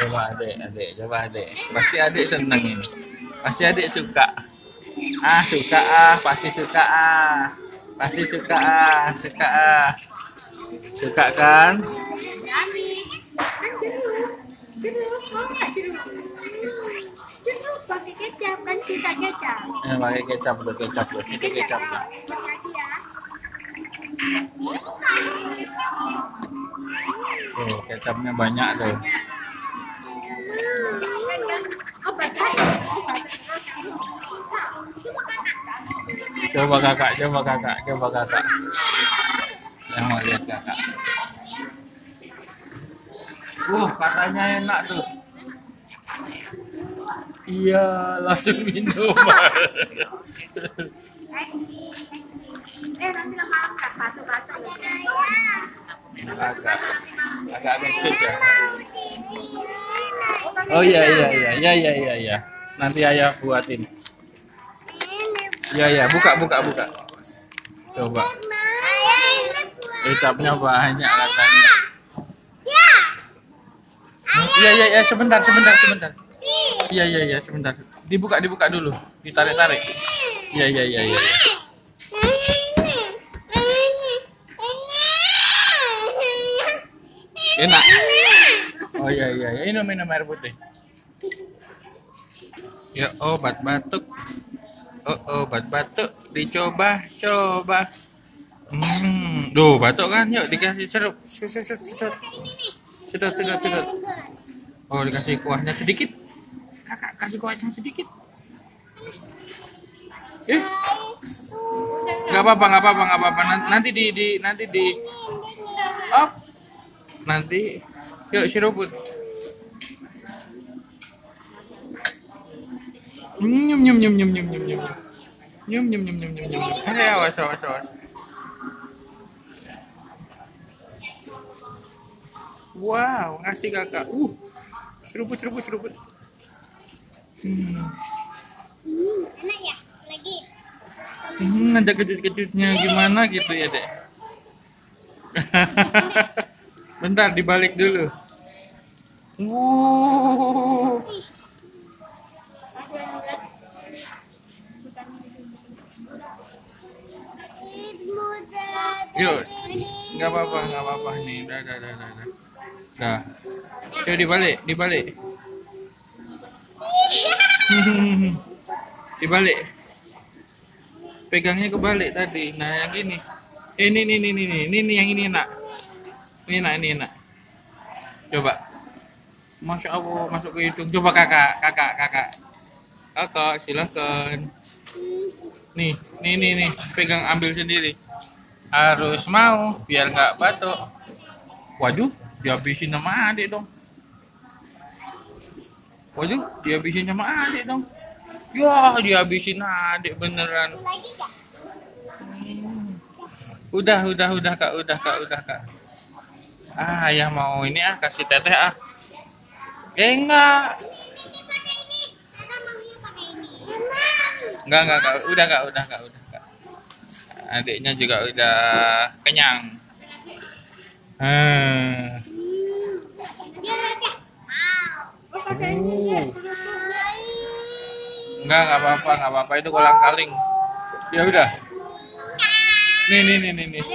Coba adik, coba adik. Pasti adik seneng ini. Pasti adik suka. Suka pasti suka Pasti suka suka Suka kan? Jeruk pakai kecap kan, suka kecap. Pakai kecap loh, kecap loh. Itu kecapnya. Tuh, kecapnya banyak tuh. Coba kakak. Yang mau lihat kakak. Wah, katanya enak tuh. Iya, langsung minum. Nanti lama angkat batu-batu. Agak kecil ya. Oh iya. Nanti ayah buatin. Iya, buka. Coba. Kecapnya banyak katanya. Iya, sebentar. Iya, sebentar. Dibuka dulu. Ditarik. Iya. Enak. Oh iya. Minum air putih. Ya, obat batuk. Obat batuk. Dicoba. Duh, batuk kan? Yuk dikasih sirup. Sedot. Oh, dikasih kuahnya sedikit. Kakak kasih kuahnya sedikit. Nggak apa-apa. Nanti di oh. Nanti yuk siruput. Nyum. Awas. Wow, ngasih kakak. Seruput. Enak ya? Lagi. Ada kejut-kejutnya gimana gitu ya, Dek. Bentar, dibalik dulu. Yuk, nggak apa-apa nih. Dah. Yuk dibalik. Dibalik. Pegangnya kebalik tadi. Nah, yang gini. Ini yang ini enak. Ini enak. Coba. Masya Allah, masuk ke hidung. Coba kakak. Kakak, silakan. Nih. Pegang, ambil sendiri. Harus mau, biar nggak batuk. Waduh, dihabisin sama adik dong. Ya, dihabisin adik beneran. Udah kak. Ayah mau ini kasih teteh enggak. Enggak. Udah kak. Adiknya juga udah kenyang. Enggak apa-apa, itu kolang-kaling. Ya udah. Nih.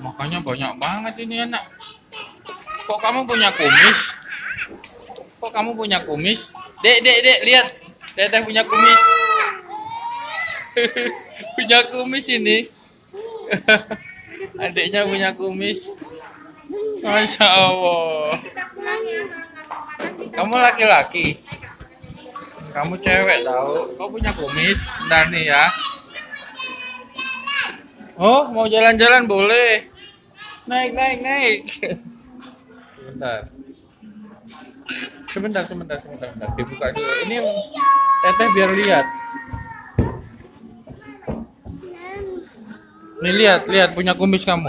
Makanya banyak banget ini anak. Kok kamu punya kumis? Dek, lihat. Teteh punya kumis. Punya kumis ini. Adiknya punya kumis. Masya Allah. Kamu laki-laki. Kamu cewek tahu. Kau punya kumis. Bentar nih ya. Oh, mau jalan-jalan boleh. Naik. Sebentar. Dibuka dulu. Ini teteh biar lihat. Nih lihat punya kumis kamu.